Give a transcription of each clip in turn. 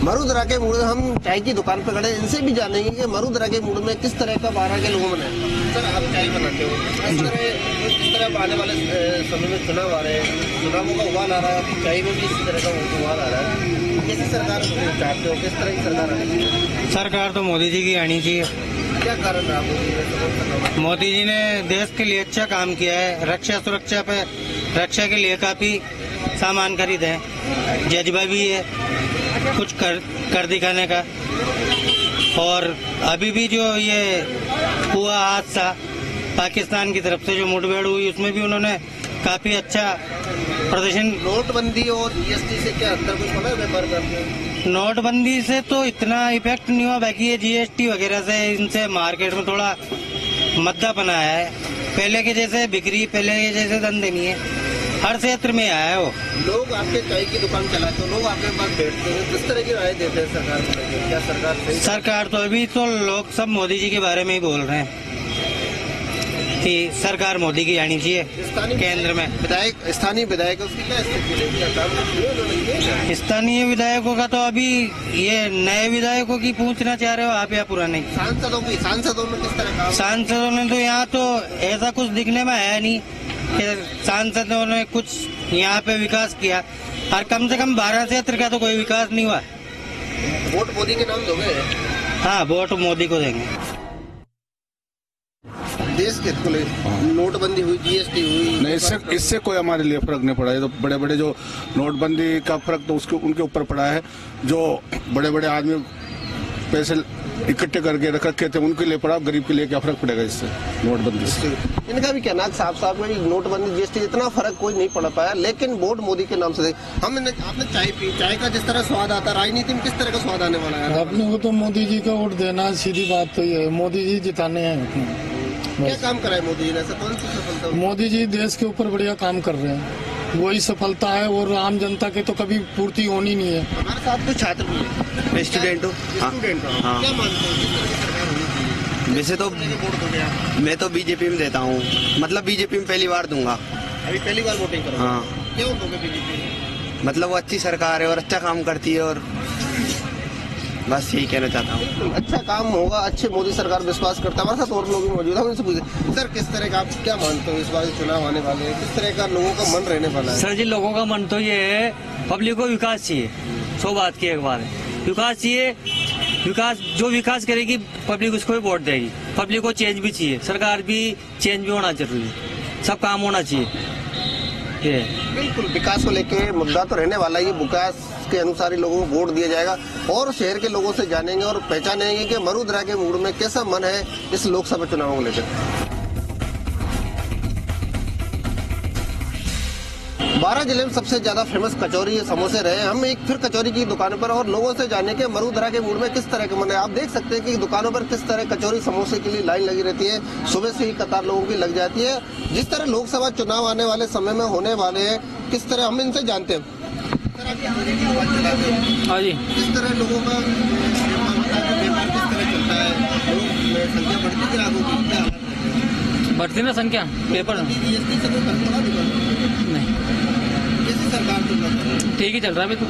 मरुधरा के मूड में हम चाय की दुकान पर खड़े, इनसे भी जानेंगे कि मरुधरा के मूड में किस तरह का 12 के लोगों ने। सर, आप चाय बनाते हो, किस तरह आने वाले समय में चुनाव आ रहे हैं, चुनावों का उबाल आ रहा है, चाय में भी इसी तरह का उबाल आ रहा है, कैसी सरकार चाहते हो, किस तरह की सरकार आनी चाहिए? सरकार तो मोदी जी की आनी चाहिए। क्या कारण है? मोदी जी ने देश के लिए अच्छा काम किया है, रक्षा सुरक्षा पे, रक्षा के लिए काफी सामान खरीदे हैं, जज्बा भी है कुछ कर दिखाने का। और अभी भी जो ये हुआ हादसा पाकिस्तान की तरफ से जो मुठभेड़ हुई, उसमें भी उन्होंने काफी अच्छा प्रदर्शन। नोटबंदी और जीएसटी से क्या अंतर कुछ पड़ा है व्यापार करते? नोटबंदी से तो इतना इफेक्ट नहीं हुआ, बाकी ये जीएसटी वगैरह से इनसे मार्केट में थोड़ा मद्दा बना है। पहले के जैसे बिक्री, पहले के जैसे धंधे नहीं है, हर क्षेत्र में आया है वो। लोग आपके चाय की दुकान चलाते हो, लोग आपके पास बैठते हैं, किस तरह की राय देते हैं सरकार को लेकर? क्या सरकार सही? सरकार तो अभी तो लोग सब मोदी जी के बारे में ही बोल रहे हैं कि सरकार मोदी की आनी चाहिए केंद्र में। स्थानीय विधायक उसकी क्या स्थिति है? स्थानीय विधायकों का तो अभी ये नए विधायकों की पूछना चाह रहे हो आप या पुराने? सांसदों में किस तरह का? सांसदों ने तो यहाँ तो ऐसा कुछ दिखने में आया नहीं कि सांसदों ने कुछ यहाँ पे विकास किया, और कम से कम 12 क्षेत्र का तो कोई विकास नहीं हुआ। वोट मोदी के नाम दोगे? हाँ, वोट मोदी को देंगे। देश के नोटबंदी हुई, जीएसटी हुई, नहीं, इससे कोई हमारे लिए फर्क नहीं पड़ा है। तो बड़े बड़े जो नोटबंदी का फर्क तो उसके उनके ऊपर पड़ा है, जो बड़े बड़े आदमी पैसे इकट्ठे करके रखे थे उनके लिए पड़ा, गरीब के लिए क्या फर्क पड़ेगा इससे, नोटबंदी से? इनका भी कहना साफ में नोटबंदी जीएसटी इतना फर्क कोई नहीं पड़ पाया, लेकिन वोट मोदी के नाम से। आपने चाय पी, चाय का जिस तरह स्वाद आता, राजनीति में किस तरह का स्वाद आने वाला है? अपने को तो मोदी जी का वोट देना, सीधी बात तो ये है, मोदी जी जिताने हैं। क्या काम करा है मोदी जी ने? कौन सी सफलता? मोदी जी देश के ऊपर बढ़िया काम कर रहे हैं, वही सफलता है, और आम जनता के तो कभी पूर्ति होनी नहीं है। हमारे साथ तो छात्र भी है, स्टूडेंट हूँ। हाँ। क्या मानते हो? वैसे तो मैं तो बीजेपी में देता हूँ, मतलब बीजेपी में पहली बार दूंगा। अभी पहली बार वोटिंग करोगे? हाँ। क्यों दोगे बीजेपी? मतलब वो अच्छी सरकार है और अच्छा काम करती है, और बस यही कहना चाहता हूँ। अच्छा काम होगा, अच्छे मोदी सरकार विश्वास करता है। हमारे साथ और लोग भी मौजूद है, उनसे पूछे सर किस तरह का आप क्या मानते हो, इस बार चुनाव आने वाले हैं, किस तरह का लोगों का मन रहने वाला है? सर जी, लोगों का मन तो ये है, पब्लिक को विकास चाहिए, 100 बात की एक बात है, विकास चाहिए। विकास जो विकास करेगी पब्लिक उसको भी वोट देगी। पब्लिक को चेंज भी चाहिए, सरकार भी चेंज भी होना जरूरी है, सब काम होना चाहिए। ये बिल्कुल विकास को लेके मुद्दा तो रहने वाला है, विकास के अनुसार ही लोगों को वोट दिया जाएगा, और शहर के लोगों से जानेंगे और पहचानेंगे कि मरुधरा के मूड में कैसा मन है इस लोकसभा चुनाव को लेकर। 12 जिले में सबसे ज्यादा फेमस कचौरी समोसे रहे। हम एक फिर कचौरी की दुकान पर और लोगों से जाने के मरुधरा के मूड में किस तरह के मन है। आप देख सकते हैं कि दुकानों पर किस तरह कचौरी समोसे के लिए लाइन लगी रहती है, सुबह से ही कतार लोगों की लग जाती है। जिस तरह लोकसभा चुनाव आने वाले समय में होने वाले हैं, किस तरह हम इनसे जानते हैं। हाँ जी, किस तरह लोगों का व्यापार किस तरह चलता है, संख्या बढ़ती है ग्राहकों की? बढ़ती ना संख्या पेपर नहीं, कैसी सरकार चल रहा है? ठीक ही चल रहा है अभी तो।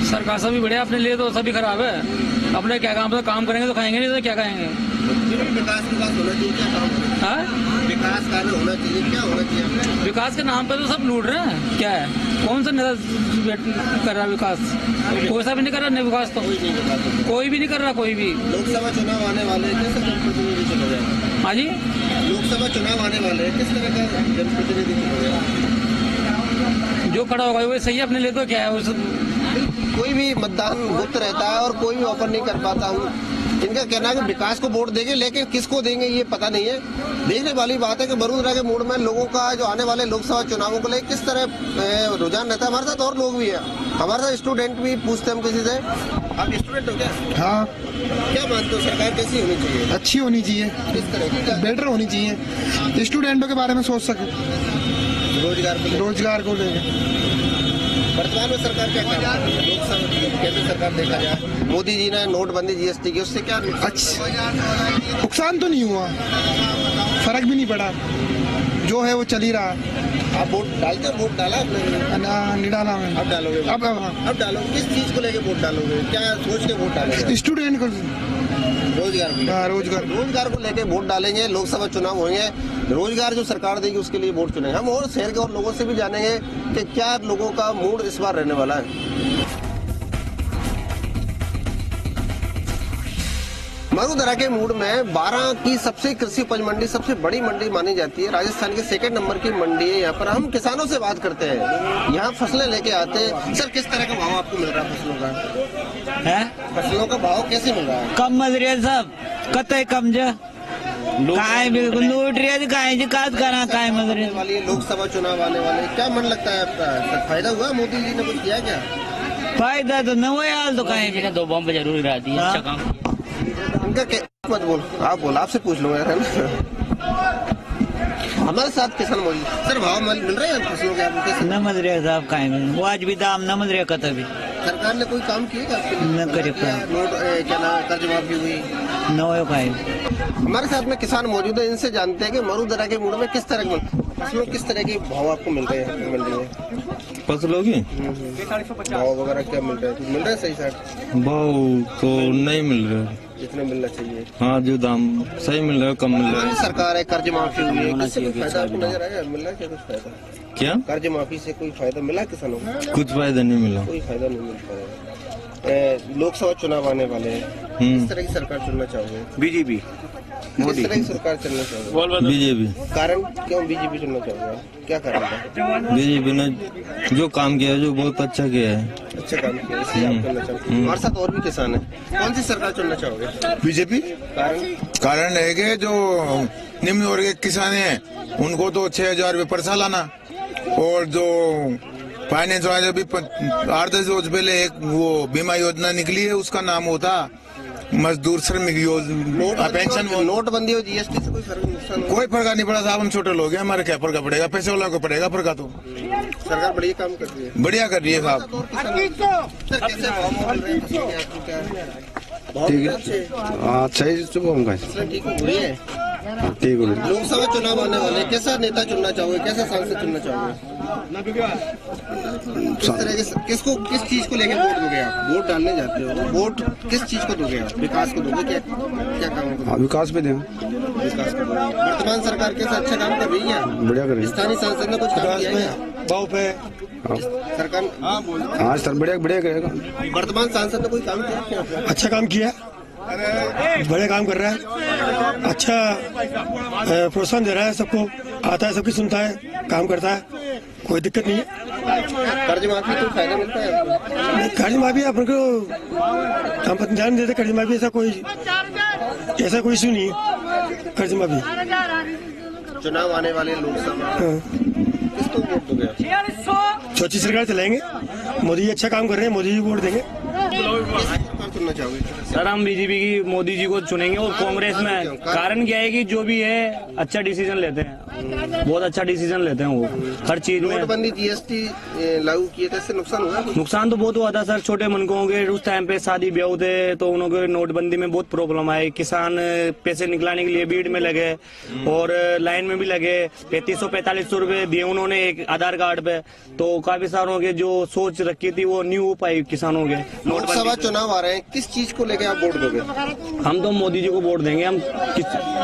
सरकार सभी बढ़िया, अपने लिए तो सभी खराब है। अपने क्या काम करेंगे तो खाएंगे, नहीं तो क्या खाएंगे। विकास होना चाहिए, क्या काम? हाँ, विकास कार्य होना चाहिए, क्या होना चाहिए? विकास के नाम पे तो सब लूट रहे हैं। क्या है, कौन सा कर रहा विकास? कोई सा भी नहीं कर रहा विकास, तो कोई भी नहीं कर रहा, कोई भी। लोकसभा चुनाव आने वाले हैं, कैसे जनप्रतिनिधि चुना जाएगा? हाँ जी, लोकसभा चुनाव आने वाले हैं, किस तरह का जनप्रतिनिधि चुना जाएगा? जो खड़ा होगा वो सही, अपने लिए तो क्या है, कोई भी मतदान गुप्त रहता है और कोई भी ऑफर नहीं कर पाता हूँ। इनका कहना है कि विकास को वोट देंगे, लेकिन किसको देंगे ये पता नहीं है। देखने वाली बात है कि मरुधरा के मूड में लोगों का जो आने वाले लोकसभा चुनावों को लेकर किस तरह रुझान रहता है। हमारे साथ और लोग भी है, हमारे साथ स्टूडेंट भी पूछते हैं हम किसी से। आप स्टूडेंट हो क्या? हाँ। क्या मानते हो सरकार कैसी होनी चाहिए? अच्छी होनी चाहिए, किस तरह की? बेटर होनी चाहिए, स्टूडेंटों के बारे में सोच सके, रोजगार को लेकर। वर्तमान में सरकार क्या कर रही है? लोकसभा केंद्र सरकार देखा जाए, मोदी जी ने नोटबंदी जीएसटी की, उससे क्या नुकसान तो नहीं हुआ, फर्क भी नहीं पड़ा, जो है वो चल ही रहा है। आप वोट डालते हो? वोट डाला आपने? नहीं डाला मैं। अब डालोगे? अब डालोगे? किस चीज को लेके वोट डालोगे? क्या सोच के वोट डालोगे? स्टूडेंट को, रोजगार को लेके वोट डालेंगे। लोकसभा चुनाव होंगे, रोजगार जो सरकार देगी उसके लिए वोट चुनेंगे हम। और शहर के और लोगों से भी जानेंगे कि क्या लोगों का मूड इस बार रहने वाला है। मरुधरा के मूड में 12 की सबसे कृषि उपज मंडी सबसे बड़ी मंडी मानी जाती है। राजस्थान के सेकंड नंबर की मंडी है। यहाँ पर हम किसानों से बात करते हैं, यहाँ फसलें लेके आते हैं। सर, किस तरह का भाव आपको मिल रहा है फसलों का? है फसलों का भाव कैसे मिल रहा है? कम मिल रही है सब, कतई कम जो काय बिल्कुल लूट रही है, काय जी काज करा काय मिल रही है। वाली लोकसभा चुनाव आने वाले, क्या मन लगता है आपका? फायदा हुआ? मोदी जी ने कुछ किया क्या? फायदा तो न हुआ यार, तो काय 2 बम जरूर गिरा दी। अच्छा काम उनका क्या? मत बोल, आप बोल, आपसे पूछ लो यार। हमारे साथ किसान मौजूद। सर, भाव मिल रहे हैं फसलों के आपको? न मिल रहे साहब, काय मिल वो आज भी दाम न मिल रहे कत भी। सरकार ने कोई काम किया आपके लिए? न करे नोट क्या ना कर्ज माफी हुई? न हो काय। हमारे साथ में किसान मौजूद है, इनसे जानते हैं कि मरुधरा के मूड में किस तरह के फसलों किस तरह के भाव आपको मिल रहे हैं मंडी में? फसलों की भाव वगैरह क्या मिल रहा है? मिल रहा है सही साथ? भाव तो नहीं मिल रहा है जितना मिलना चाहिए। हाँ, जो दाम सही मिल रहा है कम मिल रहा है। सरकार है, कर्ज माफी हुई है, किससे कोई फायदा आपको नजर आया? मिल रहा है क्या कुछ फायदा? क्या कर्ज माफी से कोई फायदा मिला किसानों को? कुछ फायदा नहीं मिला। कोई फायदा नहीं मिल पाया। लोकसभा चुनाव आने वाले हैं, किस तरह की सरकार चुनना चाहोगे? बीजेपी, किस तरह की सरकार चुनना चाहोगे? बीजेपी। कारण क्यों बीजेपी चुनना चाहोगे? क्या कारण था? बीजेपी ने जो काम किया है, जो बहुत अच्छा किया है, अच्छा काम किया, इसलिए आप चुनना चाहोगे। हमारे साथ और भी किसान है, कौन सी सरकार चुनना चाहोगे? बीजेपी। कारण है कि जो निम्न वर्ग के किसान हैं उनको तो 6,000 रुपये पर साल आना, और जो फाइनेंस वाले भी 8-10 रोज पहले एक वो बीमा योजना निकली है, उसका नाम होता मजदूर श्रमिक योजना पेंशन। नोटबंदी और जीएसटी से कोई फर्क नुकसान? कोई फर्क नहीं पड़ा साहब, हम छोटे लोग हैं, हमारे क्या फर्क पड़ेगा? पैसे वालों को पड़ेगा फर्क। तो सरकार बढ़िया काम कर रही है, बढ़िया कर रही है साहब। सर, कैसे भाव मिल रहे हैं फसलों के आपको? क्या ठीक है, अच्छा ही फसलें ठीक हो रही है? ठीक है। लोकसभा चुनाव आने वाले, कैसा नेता चुनना चाहोगे? कैसा सांसद चुनना चाहोगे? किस तरह के, किसको, किस चीज को लेकर वोट दोगे आप? वोट डालने जाते हो, वोट किस चीज को दोगे आप? विकास को दोगे? क्या काम होगा? विकास पे दें। विकास को दोगे। वर्तमान सरकार कैसा अच्छा काम कर रही है? बढ़िया कर रही है। स्थानीय सांसद ने कुछ काम किया है? भाव पे सरकार हाँ सर, बढ़िया करेगा। वर्तमान सांसद ने कोई काम किया? अच्छा काम किया, बड़े काम कर रहा है, अच्छा प्रोत्साहन दे रहा है, सबको आता है, सबकी सुनता है, काम करता है, कोई दिक्कत नहीं है। कर्ज माफी तो फायदा मिलता है आपको? कर्ज माफी अपन को हम ध्यान देते, कर्ज माफी ऐसा कोई इशू नहीं है। कर्ज माफी चुनाव आने वाले लोकसभा, किसको वोट दोगे आप? अच्छी सरकार चलाएंगे, मोदी जी अच्छा काम कर रहे हैं, मोदी जी वोट देंगे। चुनना चाहोगे? सर, हम बीजेपी की मोदी जी को चुनेंगे। और कांग्रेस में कारण क्या है कि जो भी है अच्छा डिसीजन लेते हैं, बहुत अच्छा डिसीजन लेते हैं वो हर चीज में। नोटबंदी जीएसटी लागू किए थे, इससे नुकसान हुआ? नुकसान तो बहुत हुआ था सर। छोटे मनकों के उस टाइम पे शादी ब्याह थे, तो उन्होंने नोटबंदी में बहुत प्रॉब्लम आई। किसान पैसे निकलाने के लिए भीड़ में लगे और लाइन में भी लगे। 3500-4500 रुपए दिए उन्होंने एक आधार कार्ड पे। तो काफी सारों के जो सोच रखी थी वो नहीं हो पाई किसानों के। लोकसभा चुनाव आ रहे हैं, किस चीज को लेकर आप वोट दोगे? हम तो मोदी जी को वोट देंगे, हम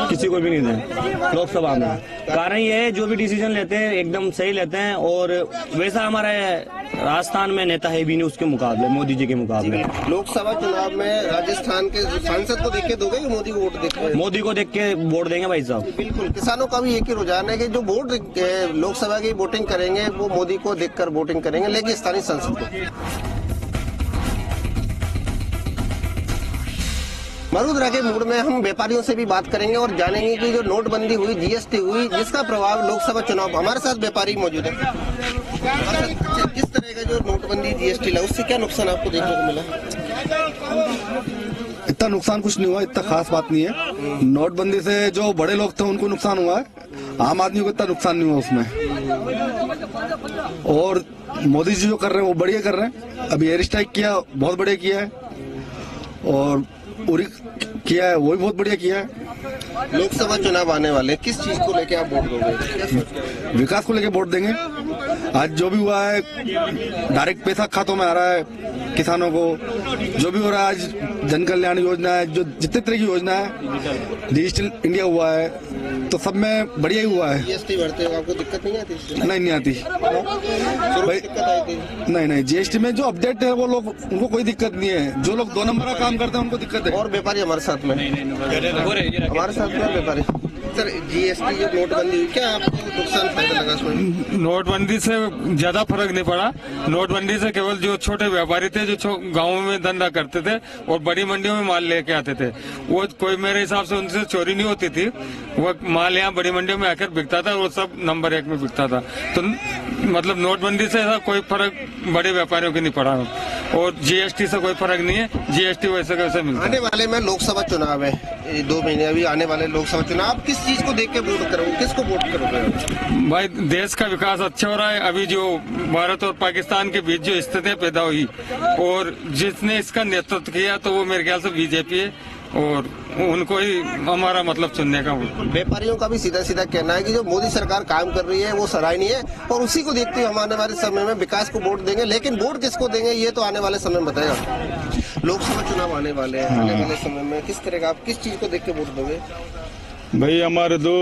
किसी को भी नहीं देंगे लोकसभा में। कारण ये है जो भी डिसीजन लेते हैं एकदम सही लेते हैं, और वैसा हमारे राजस्थान में नेता है भी नहीं उसके मुकाबले, मोदी जी के मुकाबले। लोकसभा चुनाव में राजस्थान के सांसद को देख के दोगे, मोदी को वोट देख के? मोदी को देख के वोट देंगे भाई साहब। बिल्कुल, किसानों का भी एक ही रुझान है कि जो वोट लोकसभा की वोटिंग करेंगे वो मोदी को देखकर वोटिंग करेंगे, लेकिन स्थानीय सांसद को। मरुधरा के मूड में हम व्यापारियों से भी बात करेंगे और जानेंगे कि जो नोटबंदी हुई, जीएसटी हुई, जिसका प्रभाव लोकसभा चुनाव। हमारे साथ व्यापारी मौजूद है। किस तरह का जो नोटबंदी जीएसटी लगा, उससे क्या नुकसान आपको देखने को मिला? इतना नुकसान कुछ नहीं हुआ, इतना खास बात नहीं है। नोटबंदी से जो बड़े लोग थे उनको नुकसान हुआ है, आम आदमी को इतना नुकसान नहीं हुआ उसमें। और मोदी जी जो कर रहे हैं वो बढ़िया कर रहे हैं। अभी एयर स्ट्राइक किया, बहुत बढ़िया किया है, और उरी किया है, वो भी बहुत बढ़िया किया है। लोकसभा चुनाव आने वाले, किस चीज को लेके आप वोट दोगे? विकास को लेके वोट देंगे। आज जो भी हुआ है, डायरेक्ट पैसा खातों में आ रहा है किसानों को, जो भी हो रहा है, आज जन कल्याण योजना है, जो जितने तरह की योजना है, डिजिटल इंडिया हुआ है, तो सब में बढ़िया ही हुआ है। जीएसटी भरते हो, आपको दिक्कत नहीं आती इससे? नहीं आती भाई, दिक्कत आई थी? नहीं, जीएसटी में जो अपडेट है वो लोग, उनको कोई दिक्कत नहीं है। जो लोग 2 नंबर का काम करते हैं उनको दिक्कत है। और व्यापारी हमारे साथ में, हमारे साथ में व्यापारी। सर, जीएसटी जो नोटबंदी हुई, क्या आपको नुकसान फायदा लगा इसमें? नोटबंदी से ज्यादा फर्क नहीं पड़ा। नोटबंदी से केवल जो छोटे व्यापारी थे, जो गाँव में धंधा करते थे और बड़ी मंडियों में माल लेके आते थे, वो कोई मेरे हिसाब से उनसे चोरी नहीं होती थी। वो माल यहाँ बड़ी मंडियों में आकर बिकता था और वो सब नंबर 1 में बिकता था। तो मतलब नोटबंदी से ऐसा कोई फर्क बड़े व्यापारियों को नहीं पड़ा, और जीएसटी से कोई फर्क नहीं है। जीएसटी वैसे कैसे मिलता है। आने वाले में लोकसभा चुनाव है, 2 महीने अभी आने वाले लोकसभा चुनाव, आप किस चीज को देख के वोट करोगे, किसको वोट करोगे? भाई, देश का विकास अच्छा हो रहा है। अभी जो भारत और पाकिस्तान के बीच जो स्थिति पैदा हुई, और जिसने इसका नेतृत्व किया, तो वो मेरे ख्याल से बीजेपी है, और उनको ही हमारा मतलब चुनने का। व्यापारियों का भी सीधा सीधा कहना है कि जो मोदी सरकार काम कर रही है वो सराहनीय है, और उसी को देखते हुए हम आने वाले समय में विकास को वोट देंगे। लेकिन वोट किसको देंगे ये तो आने वाले समय में बताएगा। लोकसभा चुनाव आने वाले हैं, आने वाले समय में किस तरह का, आप किस चीज को देख के वोट दोगे? भाई, हमारे तो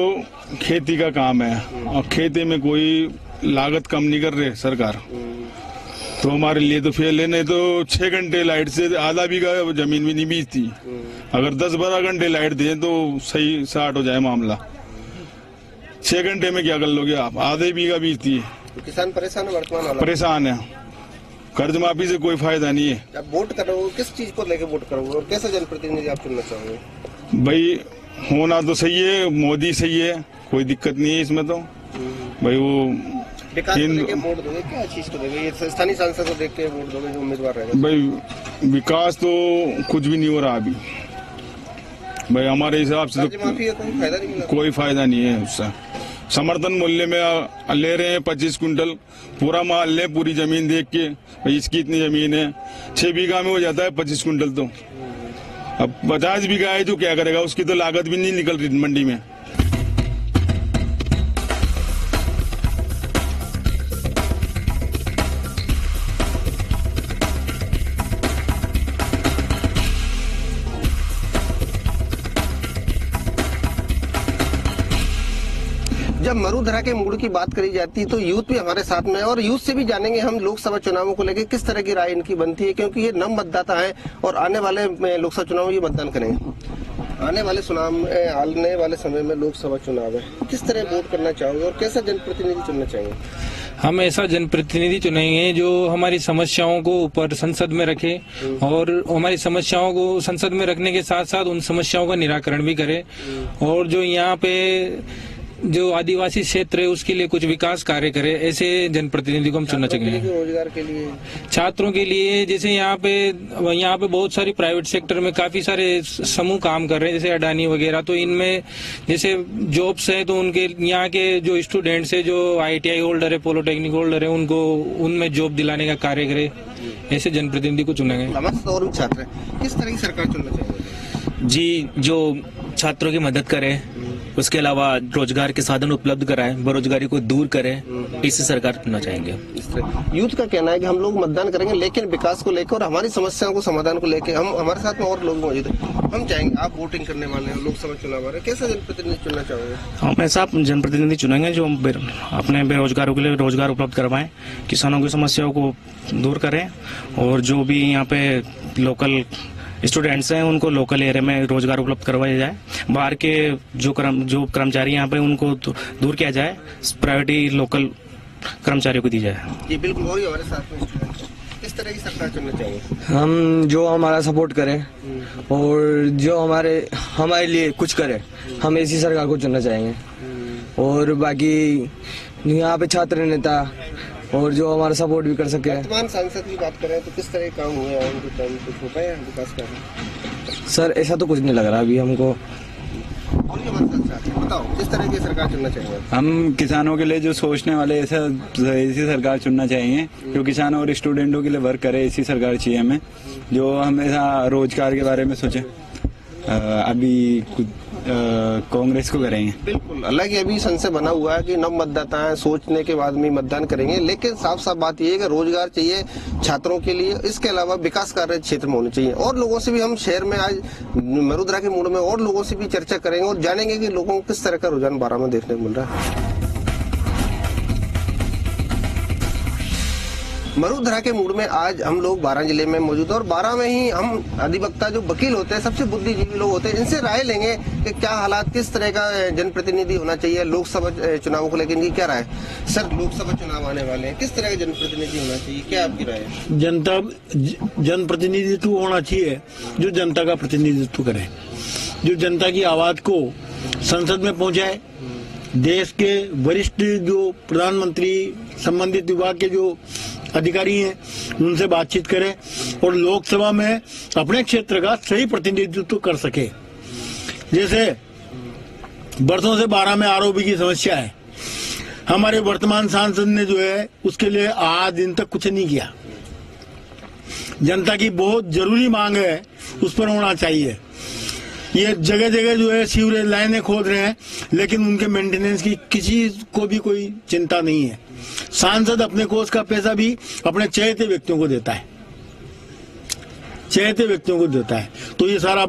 खेती का काम है, और खेती में कोई लागत कम नहीं कर रही सरकार, तो हमारे लिए तो फेल है। नहीं तो 6 घंटे लाइट से आधा बीघा जमीन भी नहीं बीजती। अगर 10-12 घंटे लाइट दें तो सही स्टार्ट हो जाए मामला। 6 घंटे में क्या कर लोगे आप? आधे बीघा बीजती है। तो किसान परेशान है, वर्तमान परेशान है। कर्ज माफी से कोई फायदा नहीं है। आप वोट करोगे, किस चीज को लेके वोट करोगे, और कैसा जनप्रतिनिधि आप चुनना चाहोगे? भाई, होना तो सही है, मोदी सही है, कोई दिक्कत नहीं है इसमें। तो भाई, वो विकास को लेके वोट दोगे, क्या चीज को दोगे? ये स्थानीय सांसद को देख के वोट दोगे जो उम्मीदवार रहेगा? भाई, विकास तो कुछ भी नहीं हो रहा अभी। भाई, हमारे हिसाब से तो कोई फायदा नहीं है उससे। समर्थन मूल्य में ले रहे हैं 25 कुंटल, पूरा माल ले, पूरी जमीन देख के, भाई इसकी इतनी जमीन है, 6 बीघा में हो जाता है 25 कुंटल। तो अब 50 बीघा है, तो क्या करेगा? उसकी तो लागत भी नहीं निकल रही मंडी में। जब मरुधरा के मूड की बात करी जाती है तो यूथ भी हमारे साथ में है, और यूथ से भी जानेंगे हम लोकसभा चुनावों को लेकर किस तरह की राय इनकी बनती है, क्योंकि ये नव मतदाता है और आने वाले लोकसभा चुनाव में ये मतदान करेंगे। आने वाले समय में लोकसभा चुनाव है, किस तरह वोट करना चाहोगे और कैसा जनप्रतिनिधि चुनना चाहेंगे? हम ऐसा जनप्रतिनिधि चुनेंगे जो हमारी समस्याओं को ऊपर संसद में रखे, और हमारी समस्याओं को संसद में रखने के साथ साथ उन समस्याओं का निराकरण भी करे, और जो यहाँ पे जो आदिवासी क्षेत्र है उसके लिए कुछ विकास कार्य करे। ऐसे जनप्रतिनिधि को हम चुनना चाहिए। रोजगार के लिए, छात्रों के लिए, जैसे यहाँ पे बहुत सारी प्राइवेट सेक्टर में काफी सारे समूह काम कर रहे हैं, जैसे अडानी वगैरह। तो इनमें जैसे जॉब्स है, तो उनके यहाँ के जो स्टूडेंट्स है, जो ITI होल्डर है, पॉलिटेक्निक होल्डर है, उनको उनमें जॉब दिलाने का कार्य करे। ऐसे जनप्रतिनिधि को चुनेंगे। हमारे छात्र किस तरह की सरकार चुनना चाहिए? जी, जो छात्रों की मदद करे, उसके अलावा रोजगार के साधन उपलब्ध कराए, बेरोजगारी को दूर करे, इसी सरकार चुनना चाहेंगे। यूथ का कहना है कि हम लोग मतदान करेंगे, लेकिन विकास को लेकर और हमारी समस्याओं को समाधान को लेकर हम, हमारे साथ में और लोग मौजूद हैं, हम चाहेंगे। आप वोटिंग करने वाले हैं, लोकसभा चुनाव आ रहे हैं, कैसा जनप्रतिनिधि चुनना चाहोगे? हम ऐसा जनप्रतिनिधि चुनेंगे जो अपने बेरोजगारों के लिए रोजगार उपलब्ध करवाएं, किसानों की समस्याओं को दूर करें, और जो भी यहाँ पे लोकल स्टूडेंट्स हैं उनको लोकल एरिया में रोजगार उपलब्ध करवाया जाए। बाहर के जो कर्मचारी यहाँ पे उनको दूर किया जाए, प्रायोरिटी लोकल कर्मचारियों को दी जाए। जी बिल्कुल। और हमारे साथ में किस तरह की सरकार चुनना चाहिए? हम जो हमारा सपोर्ट करे और जो हमारे लिए कुछ करे, हम ऐसी सरकार को चुनना चाहेंगे। और बाकी यहाँ पे छात्र नेता और जो हमारा सपोर्ट भी कर सके। वर्तमान सांसद की बात करें तो किस तरह के काम हुए हैं उनके टाइम, कुछ हो पाया विकास का? सर ऐसा तो कुछ नहीं लग रहा अभी हमको। बताओ किस तरह की सरकार चुनना चाहिए? हम किसानों के लिए जो सोचने वाले ऐसी सरकार चुनना चाहिए जो किसानों और स्टूडेंटों के लिए वर्क करे। ऐसी सरकार चाहिए हमें जो हमेशा रोजगार के बारे में सोचे। अभी कांग्रेस को करेंगे। बिल्कुल, हालांकि अभी संसद बना हुआ है कि नव मतदाता है, सोचने के बाद में मतदान करेंगे, लेकिन साफ साफ बात यह है कि रोजगार चाहिए छात्रों के लिए। इसके अलावा विकास कार्य क्षेत्र में होने चाहिए। और लोगों से भी हम शहर में आज मरुधरा के मूड में और लोगों से भी चर्चा करेंगे और जानेंगे कि लोगों को किस तरह का रुझान बारह में देखने को मिल रहा है। मरुधरा के मूड में आज हम लोग 12 जिले में मौजूद हैं और 12 में ही हम अधिवक्ता जो वकील होते हैं, सबसे बुद्धिजीवी लोग होते हैं, इनसे राय लेंगे कि क्या हालात, किस तरह का जनप्रतिनिधि होना चाहिए। लोकसभा चुनावों को लेकर इनकी क्या राय? सर, लोकसभा चुनाव आने वाले हैं, किस तरह का जनप्रतिनिधि होना चाहिए, क्या आपकी राय है? जनप्रतिनिधित्व होना चाहिए जो जनता का प्रतिनिधित्व करे, जो जनता की आवाज को संसद में पहुंचाए। देश के वरिष्ठ जो प्रधानमंत्री, संबंधित विभाग के जो अधिकारी हैं, उनसे बातचीत करें और लोकसभा में अपने क्षेत्र का सही प्रतिनिधित्व कर सके। जैसे बरसों से 12 में आरओबी की समस्या है, हमारे वर्तमान सांसद ने जो है उसके लिए आज दिन तक कुछ नहीं किया। जनता की बहुत जरूरी मांग है, उस पर होना चाहिए। ये जगह जगह जो है सीवरेज लाइनें खोद रहे हैं, लेकिन उनके मेंटेनेंस की किसी को भी कोई चिंता नहीं है। सांसद अपने कोष का पैसा भी अपने चहेते व्यक्तियों को देता है, तो ये सारा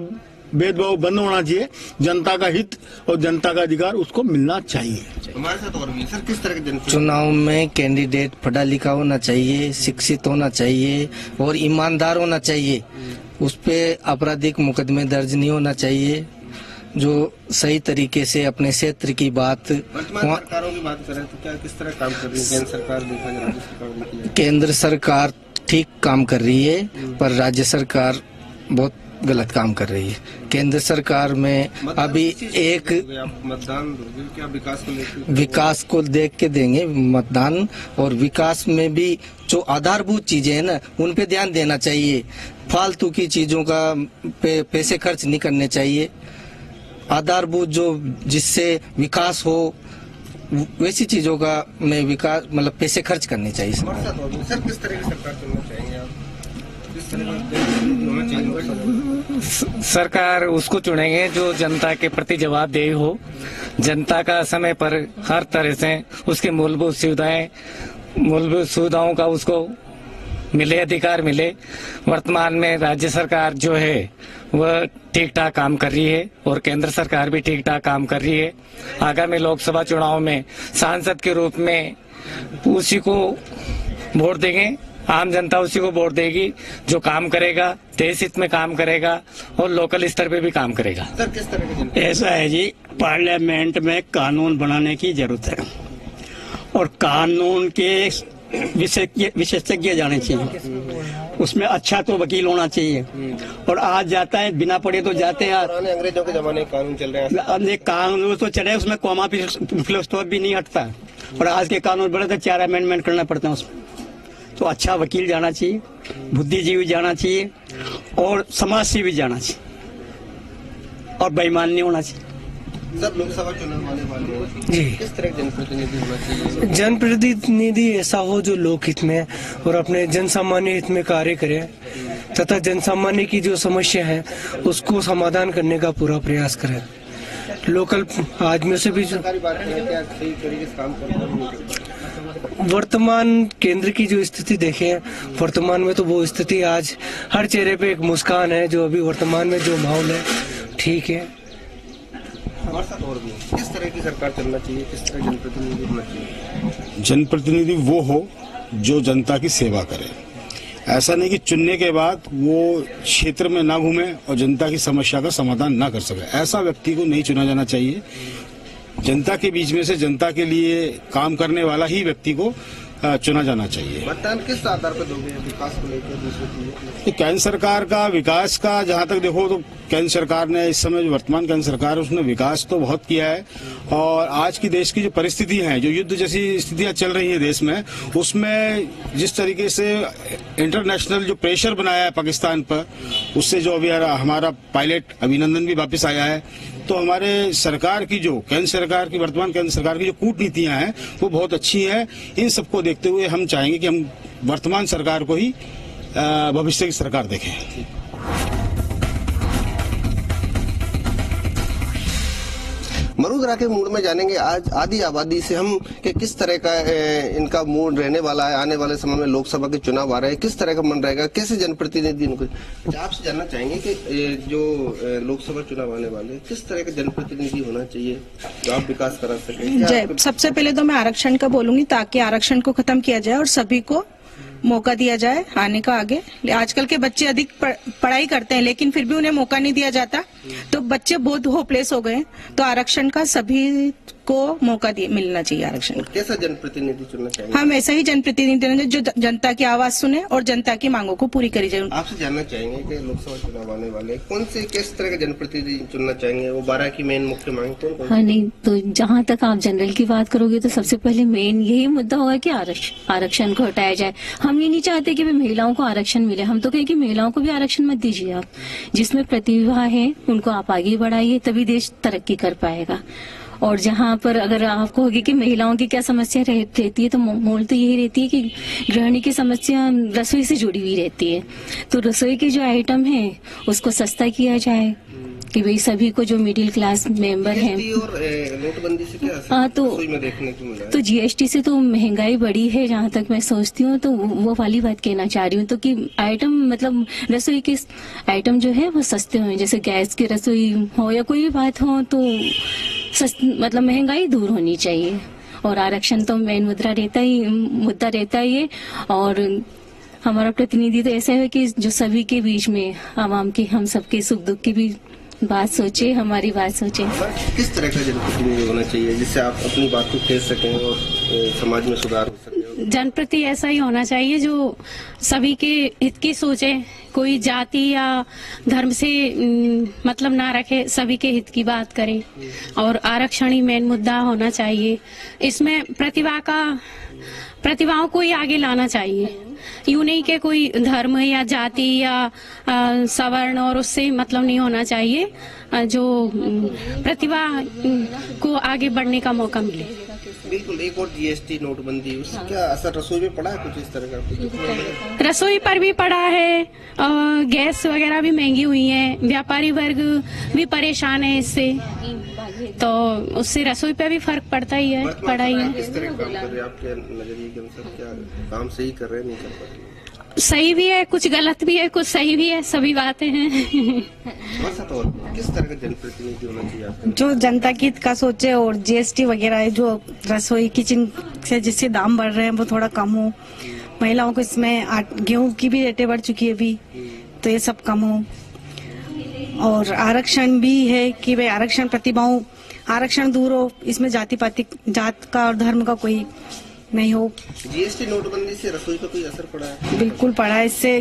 भेदभाव बंद होना चाहिए। जनता का हित और जनता का अधिकार उसको मिलना चाहिए। हमारे साथ और भी सर, किस तरह के चुनाव में कैंडिडेट पढ़ा लिखा होना चाहिए, शिक्षित होना चाहिए और ईमानदार होना चाहिए। उस पे आपराधिक मुकदमे दर्ज नहीं होना चाहिए, जो सही तरीके से अपने क्षेत्र की बात। वर्तमान सरकारों की बात करें तो क्या किस तरह काम कर रही है केंद्र सरकार, देखा जाए राज्य सरकार देखी जाए? केंद्र सरकार ठीक काम कर रही है, पर राज्य सरकार बहुत गलत काम कर रही है। केंद्र सरकार में अभी एक मतदान क्या विकास को लेकर, विकास को देख के देंगे मतदान, और विकास में भी जो आधारभूत चीजें हैं ना, उन पे ध्यान देना चाहिए। फालतू की चीजों का पैसे खर्च नहीं करने चाहिए। आधारभूत जो जिससे विकास हो, वैसी चीजों का में विकास मतलब पैसे खर्च करने चाहिए। सर, किस तरह की सरकार चुनना चाहेंगे आप? सरकार उसको चुनेंगे जो जनता के प्रति जवाबदेही हो, जनता का समय पर हर तरह से उसके मूलभूत सुविधाओं का उसको मिले, अधिकार मिले। वर्तमान में राज्य सरकार जो है वह ठीक ठाक काम कर रही है और केंद्र सरकार भी ठीक ठाक काम कर रही है। आगामी लोकसभा चुनाव में सांसद के रूप में उसी को वोट देंगे, आम जनता उसी को वोट देगी जो काम करेगा, देश हित में काम करेगा और लोकल स्तर पे भी काम करेगा। सर, किस तरह के ऐसा है जी, पार्लियामेंट में कानून बनाने की जरूरत है और कानून के विशेषज्ञ जाने चाहिए। उसमें अच्छा तो वकील होना चाहिए और आज जाता है बिना पढ़े तो जाते हैं। पुराने अंग्रेजों के जमाने के कानून चल रहे हैं, कानून तो चले, उसमें कॉमा फिल स्टॉप भी नहीं हटता और आज के कानून बड़े तो 4 अमेंडमेंट करना पड़ता है उसमें। तो अच्छा वकील जाना चाहिए, बुद्धिजीवी जाना चाहिए और समाज सेवी जाना चाहिए और बेईमान नहीं होना चाहिए। सब लोकसभा चुनाव आने वाले हैं जी, किस तरह जनप्रतिनिधि होना चाहिए? जनप्रतिनिधि ऐसा हो जो लोकहित में और अपने जनसामान्य हित में कार्य करे तथा जनसामान्य की जो समस्या है उसको समाधान करने का पूरा प्रयास करे। लोकल आदमियों से भी वर्तमान केंद्र की जो स्थिति देखें, वर्तमान में तो वो स्थिति आज हर चेहरे पे एक मुस्कान है। जो अभी वर्तमान में जो माहौल है ठीक है। किस तरह की सरकार चलना चाहिए, किस तरह जनप्रतिनिधि होना चाहिए? जनप्रतिनिधि वो हो जो जनता की सेवा करे। ऐसा नहीं कि चुनने के बाद वो क्षेत्र में ना घूमे और जनता की समस्या का समाधान ना कर सके। ऐसा व्यक्ति को नहीं चुना जाना चाहिए। जनता के बीच में से जनता के लिए काम करने वाला ही व्यक्ति को चुना जाना चाहिए। मतदान किस आधार पर दोगे? विकास को लेकर, दूसरी चीजें? केंद्र सरकार का विकास का जहाँ तक देखो तो केंद्र सरकार ने इस समय जो वर्तमान केंद्र सरकार है उसने विकास तो बहुत किया है, और आज की देश की जो परिस्थिति है, जो युद्ध जैसी स्थितियां चल रही है देश में, उसमें जिस तरीके से इंटरनेशनल जो प्रेशर बनाया है पाकिस्तान पर, उससे जो अभी हमारा पायलट अभिनंदन भी वापस आया है, तो हमारे सरकार की जो केंद्र सरकार की वर्तमान केंद्र सरकार की जो कूटनीतियां हैं वो बहुत अच्छी हैं। इन सबको देखते हुए हम चाहेंगे कि हम वर्तमान सरकार को ही भविष्य की सरकार देखें। मरुदरा के मूड में जानेंगे आज आधी आबादी से हम कि किस तरह का इनका मूड रहने वाला है। आने वाले समय में लोकसभा के चुनाव आ रहे हैं, किस तरह का मन रहेगा, कैसे जनप्रतिनिधि इनको। आपसे जानना चाहेंगे कि जो लोकसभा चुनाव आने वाले किस तरह का जनप्रतिनिधि होना चाहिए जो आप विकास करा सके। सबसे पहले तो मैं आरक्षण का बोलूंगी, ताकि आरक्षण को खत्म किया जाए और सभी को मौका दिया जाए आने का आगे। आजकल के बच्चे अधिक पढ़ाई करते हैं लेकिन फिर भी उन्हें मौका नहीं दिया जाता, तो बच्चे बहुत होपलेस हो गए। तो आरक्षण का सभी को मौका मिलना चाहिए। आरक्षण कैसा जनप्रतिनिधि चुनना चाहिए? हम ऐसा ही जनप्रतिनिधि जो जनता की आवाज सुने और जनता की मांगों को पूरी करी जाए। आपसे जानना चाहेंगे कि लोकसभा चुनाव आने वाले कौन से किस तरह के जनप्रतिनिधि चुनना चाहेंगे, वो 12 की मेन मुख्य मांग कौन? हाँ नहीं, तो जहाँ तक आप जनरल की बात करोगे तो सबसे पहले मेन यही मुद्दा होगा कि आरक्षण को हटाया जाए। हम ये नहीं चाहते कि महिलाओं को आरक्षण मिले, हम तो कहें कि महिलाओं को भी आरक्षण मत दीजिए। आप जिसमें प्रतिभा है उनको आप आगे बढ़ाइए, तभी देश तरक्की कर पाएगा। और जहाँ पर अगर आप कहोगे कि महिलाओं की क्या समस्या रहती है, तो मूल तो यही रहती है कि गृहिणी की समस्या रसोई से जुड़ी हुई रहती है। तो रसोई के जो आइटम है उसको सस्ता किया जाए कि भाई सभी को जो मिडिल क्लास मेंबर हैं। और नोटबंदी से क्या असर रसोई में देखने को मिला है? तो जीएसटी से तो महंगाई बढ़ी है, जहाँ तक मैं सोचती हूँ। तो वो वाली बात कहना चाह रही हूँ, तो कि आइटम मतलब रसोई के आइटम जो है वो सस्ते हुए, जैसे गैस की रसोई हो या कोई भी बात हो, तो मतलब महंगाई दूर होनी चाहिए। और आरक्षण तो मेन मुद्दा रहता ही है। और हमारा प्रतिनिधि तो ऐसा है कि जो सभी के बीच में आवाम के, हम सबके सुख दुख की भी बात सोचे, हमारी बात सोचे। किस तरह का जनप्रतिनिधि होना चाहिए जिससे आप अपनी बात को कह सकें और समाज में सुधार हो सके? जनप्रति ऐसा ही होना चाहिए जो सभी के हित की सोचे, कोई जाति या धर्म से मतलब ना रखे, सभी के हित की बात करे। और आरक्षण ही मेन मुद्दा होना चाहिए। इसमें प्रतिभाओं को ही आगे लाना चाहिए। यूं नहीं कि कोई धर्म या जाति या सवर्ण और उससे मतलब नहीं होना चाहिए, जो प्रतिभा को आगे बढ़ने का मौका मिले। बिल्कुल। एक और जीएसटी नोटबंदी, उसका क्या असर रसोई में पड़ा है कुछ इस तरह का? रसोई पर भी पड़ा है, गैस वगैरह भी महंगी हुई है, व्यापारी वर्ग भी परेशान है इससे, तो उससे रसोई पे भी फर्क पड़ता ही है, पड़ा ही है। किस तरह काम कर रहे हैं आपके नजरिए के अनुसार? क्या काम सही कर रहे हैं, नहीं कर पा रहे? सही भी है, कुछ गलत भी है, कुछ सही भी है, सभी बातें हैं। किस तरह का जनप्रतिनिधि होना चाहिए आपको? जो जनता की हित का सोचे और जीएसटी वगैरह है, जो रसोई किचन से जिससे दाम बढ़ रहे हैं वो थोड़ा कम हो। महिलाओं को इसमें गेहूं की भी रेटें बढ़ चुकी है अभी, तो ये सब कम हो। और आरक्षण भी है कि भाई आरक्षण प्रतिभाओं, आरक्षण दूर हो, इसमें जाति पाति, जात का और धर्म का कोई नहीं हो। जीएसटी नोटबंदी से रसोई पर कोई असर पड़ा है? बिल्कुल पड़ा है। इससे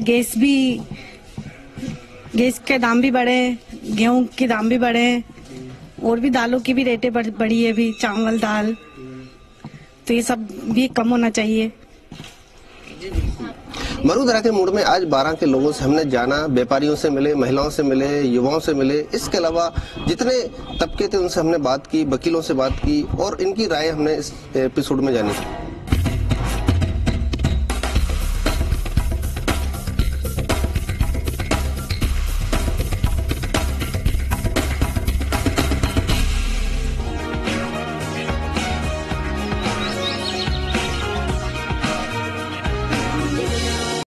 गैस के दाम भी बढ़े, गेहूं के दाम भी बढ़े, और भी दालों की भी रेटें बढ़ी है अभी, चावल दाल, तो ये सब भी कम होना चाहिए। मरुदरा के मूड में आज 12 के लोगों से हमने जाना, व्यापारियों से मिले, महिलाओं से मिले, युवाओं से मिले, इसके अलावा जितने तबके थे उनसे हमने बात की, वकीलों से बात की और इनकी राय हमने इस एपिसोड में जानी।